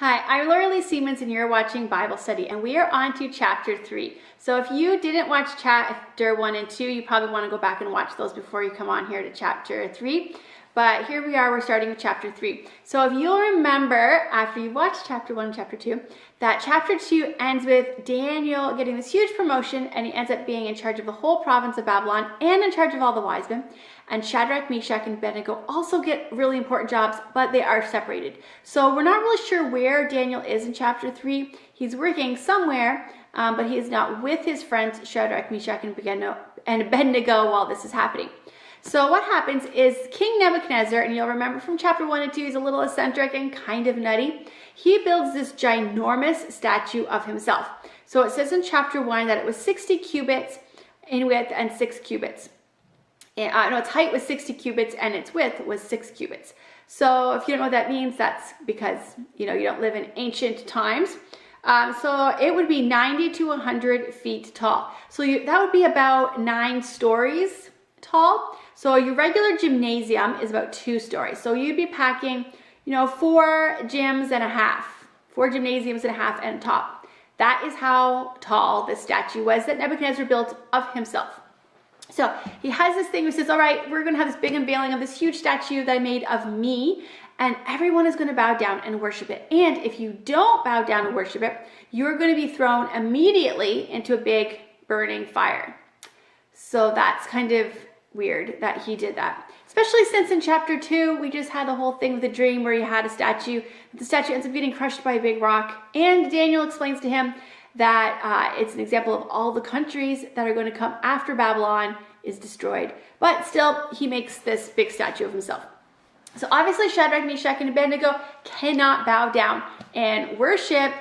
Hi, I'm Laura Lee Siemens and you're watching Bible Study, and we are on to chapter 3. So if you didn't watch chapter 1 and 2, you probably want to go back and watch those before you come on here to chapter 3. But here we are, we're starting with chapter 3. So if you'll remember, after you watched chapter 1 and chapter 2, that chapter 2 ends with Daniel getting this huge promotion, and he ends up being in charge of the whole province of Babylon and in charge of all the wise men. And Shadrach, Meshach, and Abednego also get really important jobs, but they are separated. So we're not really sure where Daniel is in chapter 3. He's working somewhere, but he is not with his friends Shadrach, Meshach, and Abednego while this is happening. So what happens is King Nebuchadnezzar, and you'll remember from chapter 1 and 2, he's a little eccentric and kind of nutty. He builds this ginormous statue of himself. So it says in chapter 1 that it was 60 cubits in width and 6 cubits. Its height was 60 cubits and its width was 6 cubits. So if you don't know what that means, that's because you don't live in ancient times. So it would be 90 to 100 feet tall. So that would be about 9 stories tall. So your regular gymnasium is about 2 stories. So you'd be packing, 4 gyms and a half, 4 gymnasiums and a half and top. That is how tall this statue was that Nebuchadnezzar built of himself. So he has this thing where he says, all right, we're going to have this big unveiling of this huge statue that I made of me, and everyone is going to bow down and worship it. And if you don't bow down and worship it, you're going to be thrown immediately into a big burning fire. So that's kind of weird that he did that. Especially since in chapter 2, we just had the whole thing with the dream where he had a statue. The statue ends up getting crushed by a big rock. And Daniel explains to him that it's an example of all the countries that are going to come after Babylon is destroyed. But still, he makes this big statue of himself. So obviously Shadrach, Meshach, and Abednego cannot bow down and worship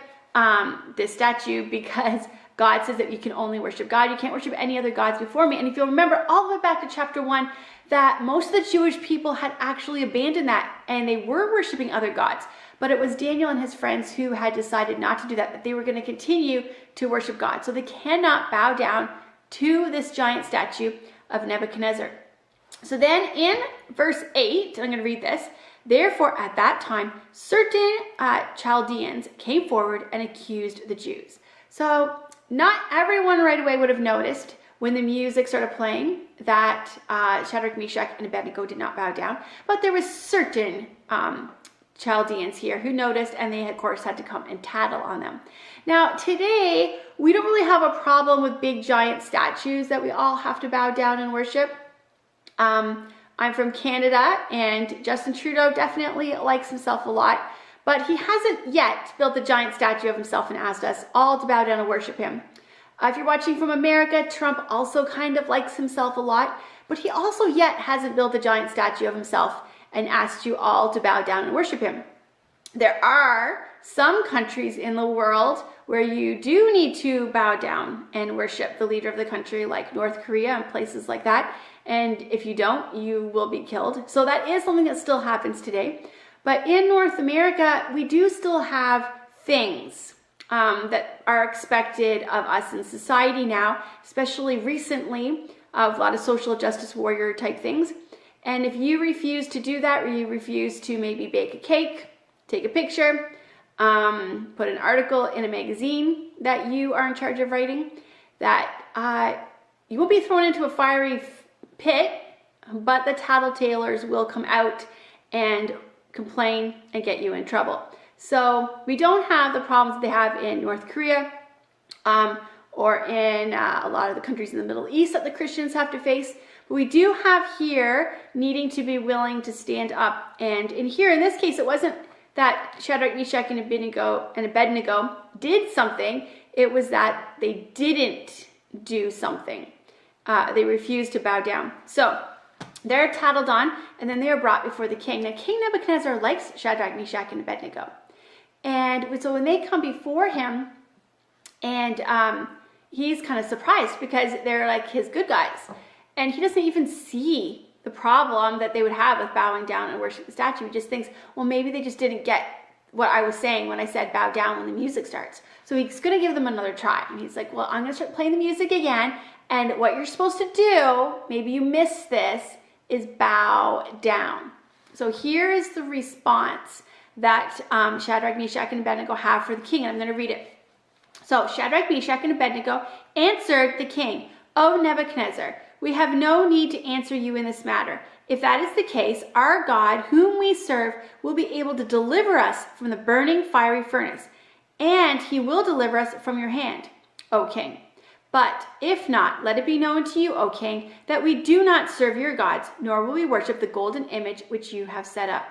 this statue because God says that you can only worship God. You can't worship any other gods before me. And if you'll remember all the way back to chapter 1, that most of the Jewish people had actually abandoned that and they were worshiping other gods. But it was Daniel and his friends who had decided not to do that they were going to continue to worship God. So they cannot bow down to this giant statue of Nebuchadnezzar. So then in verse 8, I'm going to read this. Therefore, at that time, certain Chaldeans came forward and accused the Jews. So not everyone right away would have noticed when the music started playing that Shadrach, Meshach, and Abednego did not bow down. But there was certain Chaldeans here who noticed, and they of course had to come and tattle on them. Now today, we don't really have a problem with big giant statues that we all have to bow down and worship. I'm from Canada, and Justin Trudeau definitely likes himself a lot, but he hasn't yet built a giant statue of himself and asked us all to bow down and worship him. If you're watching from America, Trump also kind of likes himself a lot, but he also yet hasn't built a giant statue of himself and asked you all to bow down and worship him. There are some countries in the world where you do need to bow down and worship the leader of the country, like North Korea and places like that. And if you don't, you will be killed. So that is something that still happens today. But in North America, we do still have things that are expected of us in society now, especially recently, a lot of social justice warrior type things. And if you refuse to do that, or you refuse to maybe bake a cake, take a picture, put an article in a magazine that you are in charge of writing, that you will be thrown into a fiery pit, but the tattletalers will come out and complain and get you in trouble. So we don't have the problems they have in North Korea or in a lot of the countries in the Middle East that the Christians have to face. But we do have here needing to be willing to stand up. And in this case, it wasn't that Shadrach, Meshach, and Abednego did something. It was that they didn't do something. They refused to bow down. So they're tattled on, and then they are brought before the king. Now, King Nebuchadnezzar likes Shadrach, Meshach, and Abednego. And so when they come before him, and he's kind of surprised because they're like his good guys. And he doesn't even see the problem that they would have with bowing down and worship the statue. He just thinks, well, maybe they just didn't get what I was saying when I said bow down when the music starts. So he's going to give them another try. And he's like, well, I'm going to start playing the music again. And what you're supposed to do, maybe you missed this, is bow down. So here is the response that Shadrach, Meshach, and Abednego have for the king. And I'm going to read it. So Shadrach, Meshach, and Abednego answered the king, "O Nebuchadnezzar, we have no need to answer you in this matter. If that is the case, our God, whom we serve, will be able to deliver us from the burning fiery furnace, and he will deliver us from your hand, O king. But if not, let it be known to you, O king, that we do not serve your gods, nor will we worship the golden image which you have set up."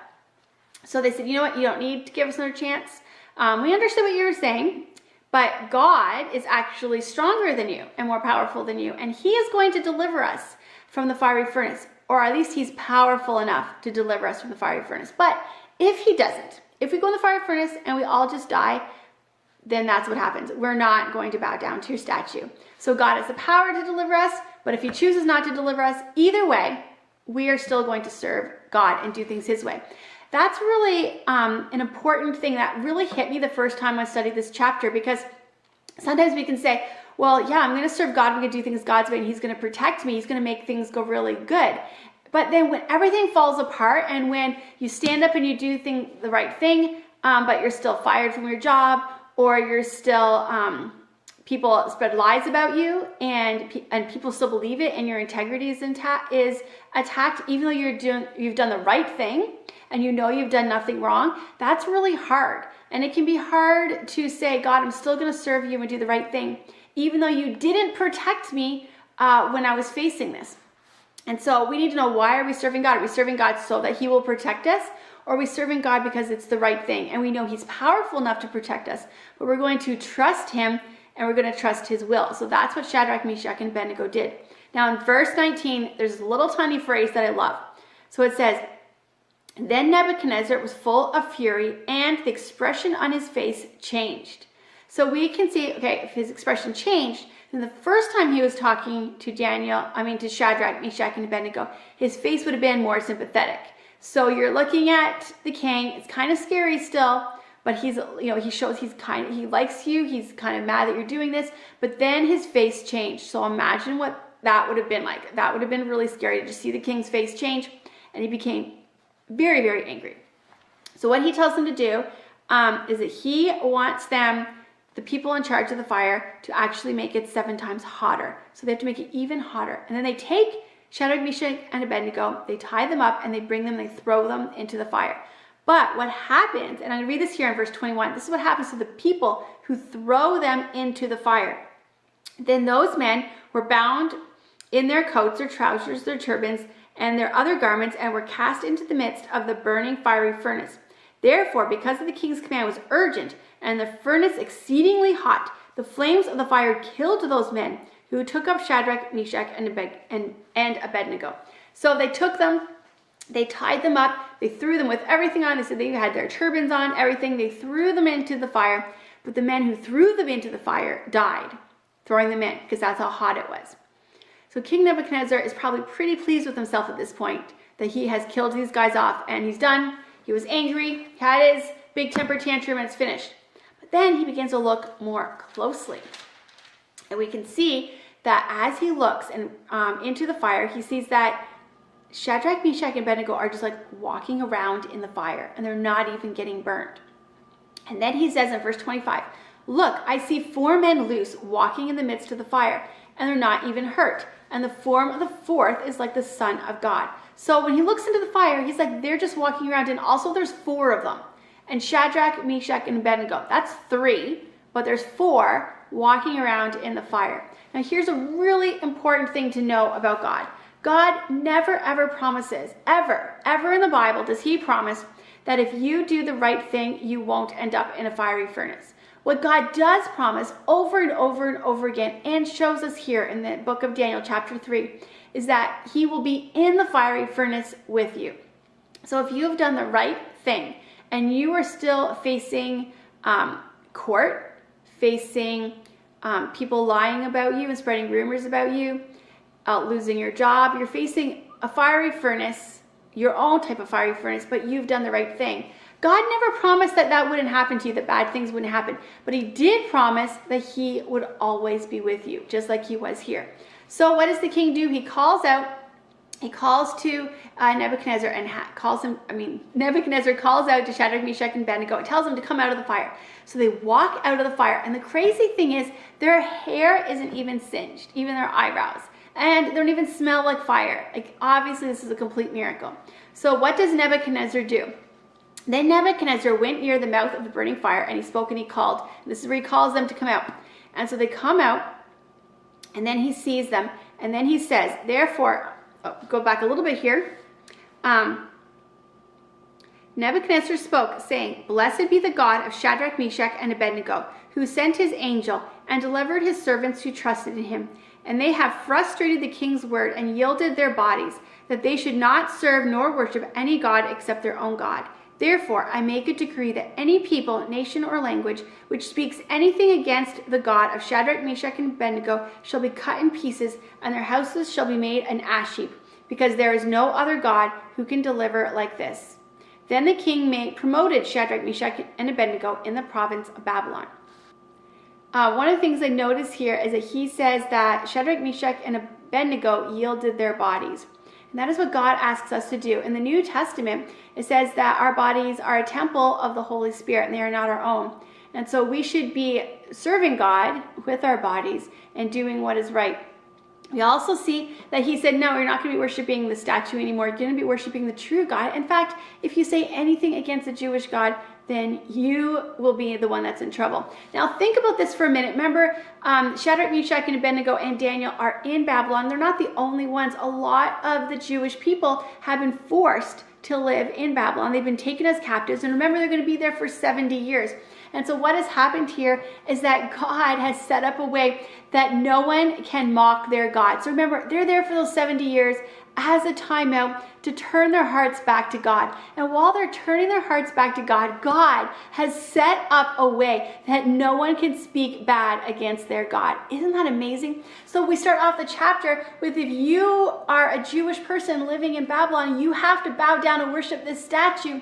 So they said, "You know what? You don't need to give us another chance. We understood what you were saying, but God is actually stronger than you and more powerful than you, and he is going to deliver us from the fiery furnace, or at least he's powerful enough to deliver us from the fiery furnace. But if he doesn't, if we go in the fiery furnace and we all just die, then that's what happens. We're not going to bow down to your statue. So God has the power to deliver us, but if he chooses not to deliver us, either way, we are still going to serve God and do things his way." That's really an important thing that really hit me the first time I studied this chapter, because sometimes we can say, well, yeah, I'm going to serve God, I'm going to do things God's way, and he's going to protect me, he's going to make things go really good. But then when everything falls apart, and when you stand up and you do the right thing, but you're still fired from your job, or you're still, people spread lies about you, and people still believe it, and your integrity is attacked, even though you've done the right thing, and you know you've done nothing wrong, that's really hard. And it can be hard to say, God, I'm still going to serve you and do the right thing, even though you didn't protect me when I was facing this. And so we need to know, why are we serving God? Are we serving God so that he will protect us? Or are we serving God because it's the right thing? And we know he's powerful enough to protect us, but we're going to trust him, and we're going to trust his will. So that's what Shadrach, Meshach, and Abednego did. Now in verse 19, there's a little tiny phrase that I love. So it says, "Then Nebuchadnezzar was full of fury, and the expression on his face changed." So we can see, okay, if his expression changed, then the first time he was talking to to Shadrach, Meshach, and Abednego, his face would have been more sympathetic. So you're looking at the king, it's kind of scary still, but he shows he likes you, he's kind of mad that you're doing this, but then his face changed. So imagine what that would have been like. That would have been really scary to just see the king's face change, and he became very, very angry. So what he tells them to do is that he wants them, the people in charge of the fire, to actually make it 7 times hotter. So they have to make it even hotter. And then they take Shadrach, Meshach, and Abednego, they tie them up, and they throw them into the fire. But what happens, and I'm going to read this here in verse 21, this is what happens to the people who throw them into the fire. "Then those men were bound in their coats, their trousers, their turbans, and their other garments, and were cast into the midst of the burning fiery furnace. Therefore, because of the king's command was urgent, and the furnace exceedingly hot, the flames of the fire killed those men who took up Shadrach, Meshach, and Abednego." So they took them, they tied them up, they threw them with everything on. They said they had their turbans on, everything. They threw them into the fire, but the men who threw them into the fire died throwing them in, because that's how hot it was. So King Nebuchadnezzar is probably pretty pleased with himself at this point, that he has killed these guys off, and he's done. He was angry, he had his big temper tantrum, and it's finished. But then he begins to look more closely. And we can see that as he looks into the fire, he sees that Shadrach, Meshach, and Abednego are just like walking around in the fire, and they're not even getting burned. And then he says in verse 25, "Look, I see 4 men loose walking in the midst of the fire, and they're not even hurt. And the form of the 4th is like the Son of God." So when he looks into the fire, he's like, they're just walking around, and also there's 4 of them. And Shadrach, Meshach, and Abednego, that's 3, but there's 4 walking around in the fire. Now here's a really important thing to know about God. God never ever promises, ever in the Bible does he promise that if you do the right thing, you won't end up in a fiery furnace. What God does promise over and over and over again, and shows us here in the book of Daniel chapter 3, is that he will be in the fiery furnace with you. So if you have done the right thing and you are still facing court, facing people lying about you and spreading rumors about you, losing your job, you're facing a fiery furnace, your own type of fiery furnace, but you've done the right thing. God never promised that that wouldn't happen to you, that bad things wouldn't happen, but he did promise that he would always be with you, just like he was here. So what does the king do? He calls out he calls to Nebuchadnezzar and Nebuchadnezzar calls out to Shadrach, Meshach, and Abednego and tells them to come out of the fire. So they walk out of the fire, and the crazy thing is their hair isn't even singed, even their eyebrows, and they don't even smell like fire. Like, obviously this is a complete miracle. So what does Nebuchadnezzar do? Then Nebuchadnezzar went near the mouth of the burning fire, and he spoke and he called. And this is where he calls them to come out. And so they come out, and then he sees them, and then he says, therefore, go back a little bit here. Nebuchadnezzar spoke, saying, blessed be the God of Shadrach, Meshach, and Abednego, who sent his angel and delivered his servants who trusted in him. And they have frustrated the king's word and yielded their bodies, that they should not serve nor worship any god except their own God. Therefore, I make a decree that any people, nation, or language which speaks anything against the God of Shadrach, Meshach, and Abednego shall be cut in pieces, and their houses shall be made an ash heap, because there is no other God who can deliver like this. Then the king promoted Shadrach, Meshach, and Abednego in the province of Babylon. One of the things I notice here is that he says that Shadrach, Meshach, and Abednego yielded their bodies. And that is what God asks us to do. In the New Testament, it says that our bodies are a temple of the Holy Spirit and they are not our own. And so we should be serving God with our bodies and doing what is right. We also see that he said, no, you're not going to be worshiping the statue anymore. You're going to be worshiping the true God. In fact, if you say anything against the Jewish God, then you will be the one that's in trouble. Now think about this for a minute. Remember, Shadrach, Meshach, and Abednego and Daniel are in Babylon. They're not the only ones. A lot of the Jewish people have been forced to live in Babylon. They've been taken as captives. And remember, they're going to be there for 70 years. And so what has happened here is that God has set up a way that no one can mock their God. So remember, they're there for those 70 years as a timeout to turn their hearts back to God. And while they're turning their hearts back to God, God has set up a way that no one can speak bad against their God. Isn't that amazing? So we start off the chapter with, if you are a Jewish person living in Babylon, you have to bow down and worship this statue,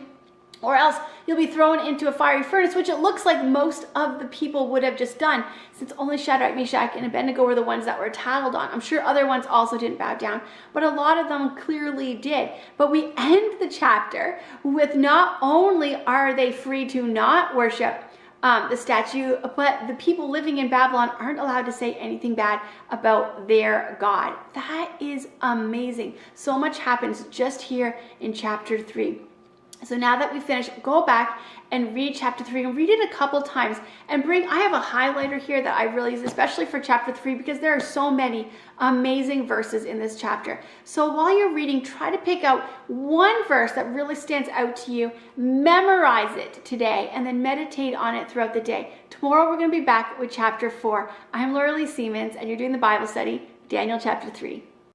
or else you'll be thrown into a fiery furnace, which it looks like most of the people would have just done, since only Shadrach, Meshach, and Abednego were the ones that were tattled on. I'm sure other ones also didn't bow down, but a lot of them clearly did. But we end the chapter with, not only are they free to not worship the statue, but the people living in Babylon aren't allowed to say anything bad about their God. That is amazing. So much happens just here in chapter 3. So now that we finished, go back and read chapter 3 and read it a couple times and I have a highlighter here that I really use, especially for chapter 3, because there are so many amazing verses in this chapter. So while you're reading, try to pick out one verse that really stands out to you, memorize it today, and then meditate on it throughout the day. Tomorrow we're going to be back with chapter 4. I'm Laura Lee Siemens, and you're doing the Bible study, Daniel chapter 3.